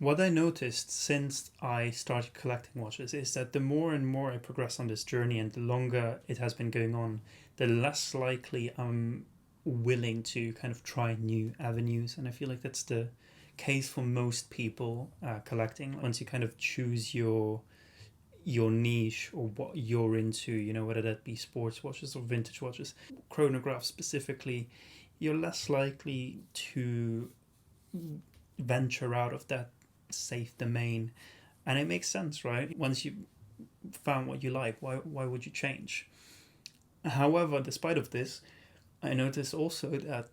What I noticed since I started collecting watches is that the more and more I progress on this journey and the longer it has been going on, the less likely I'm willing to kind of try new avenues. And I feel like that's the case for most people collecting. Once you kind of choose your niche or what you're into, whether that be sports watches or vintage watches, chronographs specifically, you're less likely to venture out of that safe domain. And it makes sense, right? Once you found what you like, why would you change? However, despite of this, I notice also that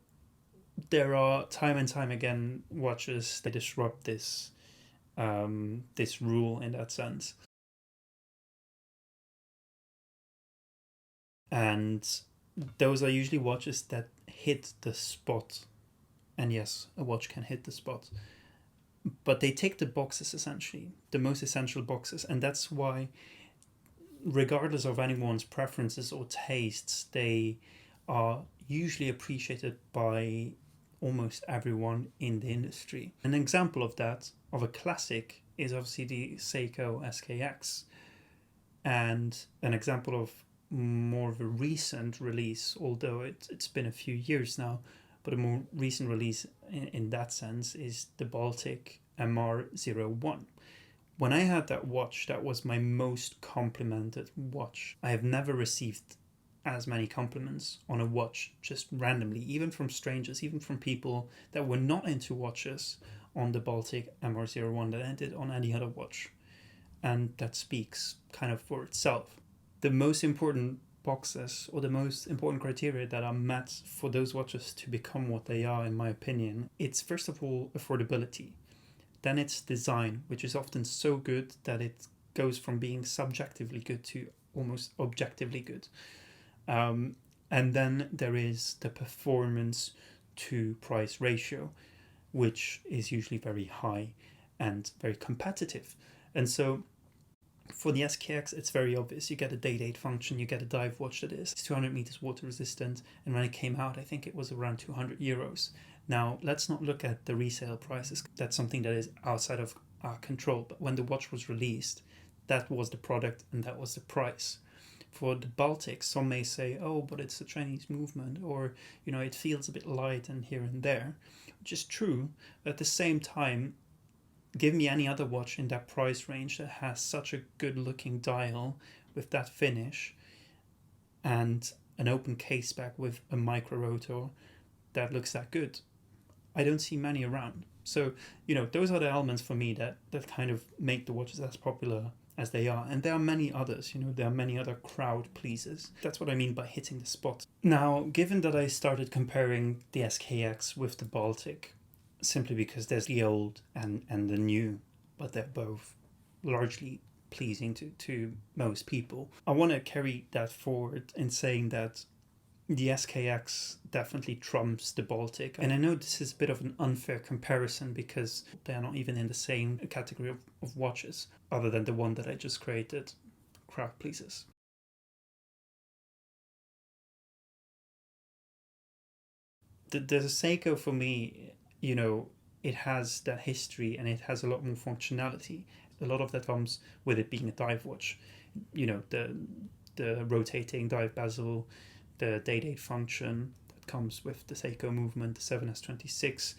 there are time and time again watches that disrupt this rule in that sense. And those are usually watches that hit the spot. And yes, a watch can hit the spot, but they tick the boxes, essentially the most essential boxes. And that's why, regardless of anyone's preferences or tastes, they are usually appreciated by almost everyone in the industry. An example of that, of a classic, is obviously the Seiko SKX. And an example of more of a recent release, although it's been a few years now, but a more recent release in that sense, is the Baltic MR01. When I had that watch, that was my most complimented watch. I have never received as many compliments on a watch just randomly, even from strangers, even from people that were not into watches, on the Baltic MR01 that I did on any other watch. And that speaks kind of for itself. The most important boxes, or the most important criteria that are met for those watches to become what they are, in my opinion, it's first of all affordability. Then it's design, which is often so good that it goes from being subjectively good to almost objectively good. And then there is the performance to price ratio, which is usually very high and very competitive. And so for the SKX, it's very obvious. You get a day date function, you get a dive watch that is 200 meters water resistant, and when it came out, I think it was around €200. Now, let's not look at the resale prices. That's something that is outside of our control. But when the watch was released, that was the product and that was the price. For the Baltic, some may say, oh, but it's a Chinese movement, or, it feels a bit light and here and there, which is true. But at the same time, give me any other watch in that price range that has such a good looking dial with that finish and an open case back with a micro rotor that looks that good. I don't see many around. So, those are the elements for me that kind of make the watches as popular as they are. And there are many others, there are many other crowd pleasers. That's what I mean by hitting the spot. Now, given that I started comparing the SKX with the Baltic, simply because there's the old and the new, but they're both largely pleasing to most people, I want to carry that forward in saying that the SKX definitely trumps the Baltic. And I know this is a bit of an unfair comparison because they're not even in the same category of watches, other than the one that I just created, crowd pleasers. The Seiko, for me, it has that history and it has a lot more functionality. A lot of that comes with it being a dive watch. The rotating dive bezel, the day date function that comes with the Seiko movement, the 7S26,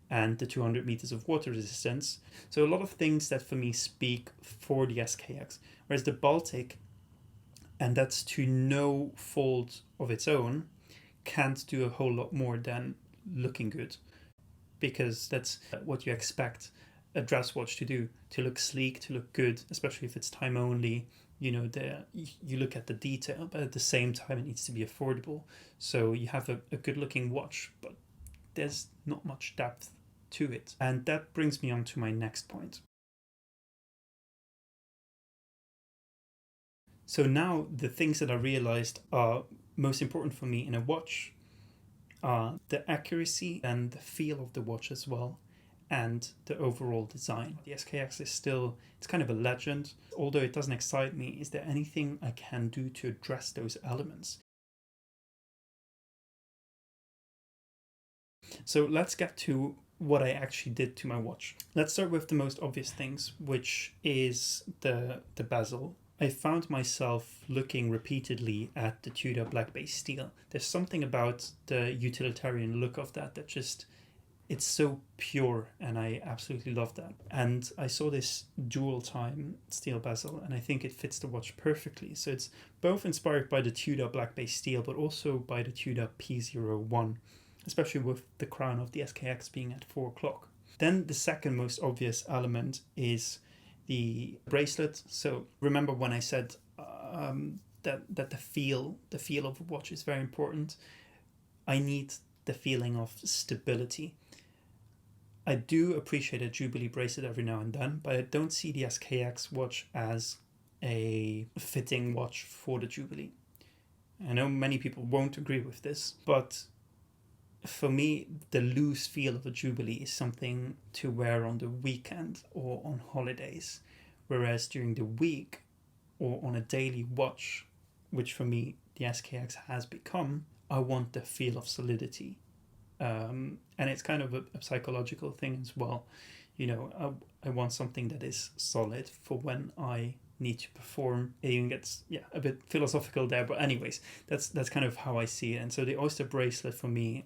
and the 200 meters of water resistance. So a lot of things that for me speak for the SKX. Whereas the Baltic, and that's to no fault of its own, can't do a whole lot more than looking good, because that's what you expect a dress watch to do, to look sleek, to look good, especially if it's time only. You look at the detail, but at the same time it needs to be affordable. So you have a good looking watch, but there's not much depth to it. And that brings me on to my next point. So now the things that I realized are most important for me in a watch are the accuracy and the feel of the watch as well, and the overall design. The SKX is still, it's kind of a legend. Although it doesn't excite me, is there anything I can do to address those elements? So let's get to what I actually did to my watch. Let's start with the most obvious things, which is the bezel. I found myself looking repeatedly at the Tudor black base steel. There's something about the utilitarian look of that just, it's so pure, and I absolutely love that. And I saw this dual time steel bezel, and I think it fits the watch perfectly. So it's both inspired by the Tudor black base steel, but also by the Tudor P01, especially with the crown of the SKX being at 4 o'clock. Then the second most obvious element is the bracelet. So remember when I said that the feel of a watch is very important. I need the feeling of stability. I do appreciate a Jubilee bracelet every now and then, but I don't see the SKX watch as a fitting watch for the Jubilee. I know many people won't agree with this, but for me, the loose feel of a Jubilee is something to wear on the weekend or on holidays, whereas during the week or on a daily watch, which for me the SKX has become, I want the feel of solidity. And it's kind of a psychological thing as well. I want something that is solid for when I need to perform. It even gets a bit philosophical there, but anyways, that's kind of how I see it. And so the Oyster bracelet for me,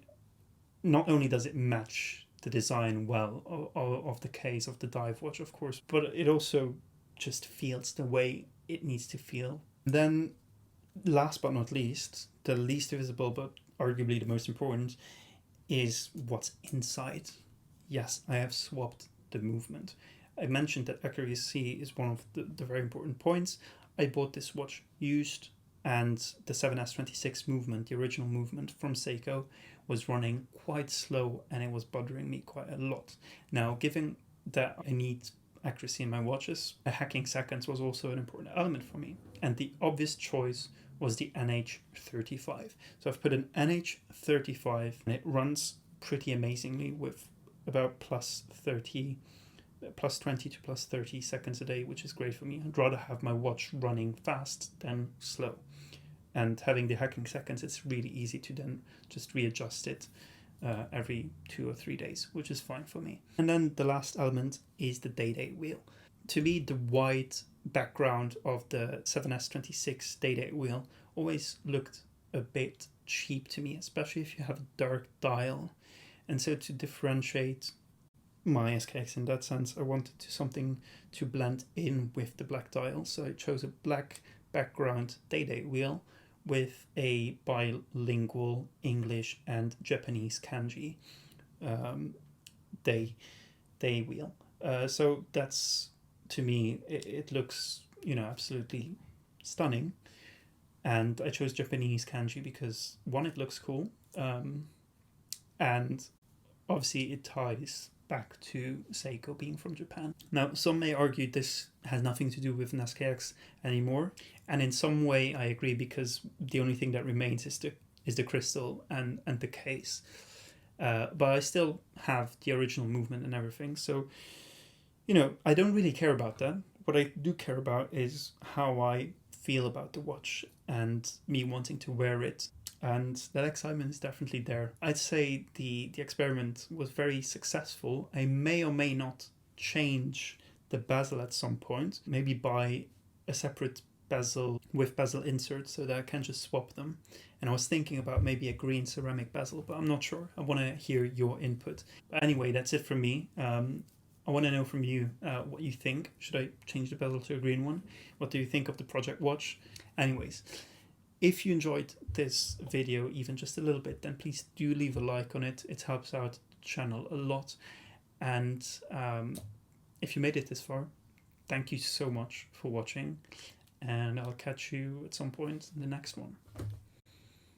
not only does it match the design well of the case of the dive watch, of course, but it also just feels the way it needs to feel. Then last but not least, the least visible but arguably the most important is what's inside. Yes, I have swapped the movement. I mentioned that accuracy is one of the very important points. I bought this watch used, and the 7S26 movement, the original movement from Seiko, was running quite slow, and it was bothering me quite a lot. Now, given that I need accuracy in my watches, a hacking seconds was also an important element for me, and the obvious choice was the NH35. So I've put an NH35, and it runs pretty amazingly with about plus 20 to plus 30 seconds a day, which is great for me. I'd rather have my watch running fast than slow. And having the hacking seconds, it's really easy to then just readjust it every 2 or 3 days, which is fine for me. And then the last element is the day-date wheel. To me, the white background of the 7S26 day-date wheel always looked a bit cheap to me, especially if you have a dark dial. And so to differentiate my SKX in that sense, I wanted something to blend in with the black dial. So I chose a black background day-date wheel with a bilingual English and Japanese kanji day wheel. So that's, to me, it looks absolutely stunning. And I chose Japanese kanji because, one, it looks cool, and obviously it ties back to Seiko being from Japan. Now, some may argue this has nothing to do with an SKX anymore, and in some way I agree, because the only thing that remains is the crystal and the case. But I still have the original movement and everything, so I don't really care about that. What I do care about is how I feel about the watch and me wanting to wear it, and that excitement is definitely there. I'd say the experiment was very successful. I may or may not change the bezel at some point, maybe buy a separate bezel with bezel inserts so that I can just swap them. And I was thinking about maybe a green ceramic bezel, but I'm not sure. I want to hear your input. But anyway, that's it from me. I want to know from you what you think. Should I change the bezel to a green one? What do you think of the project watch? Anyways, if you enjoyed this video even just a little bit, then please do leave a like on it. It helps out the channel a lot. And if you made it this far, thank you so much for watching. And I'll catch you at some point in the next one.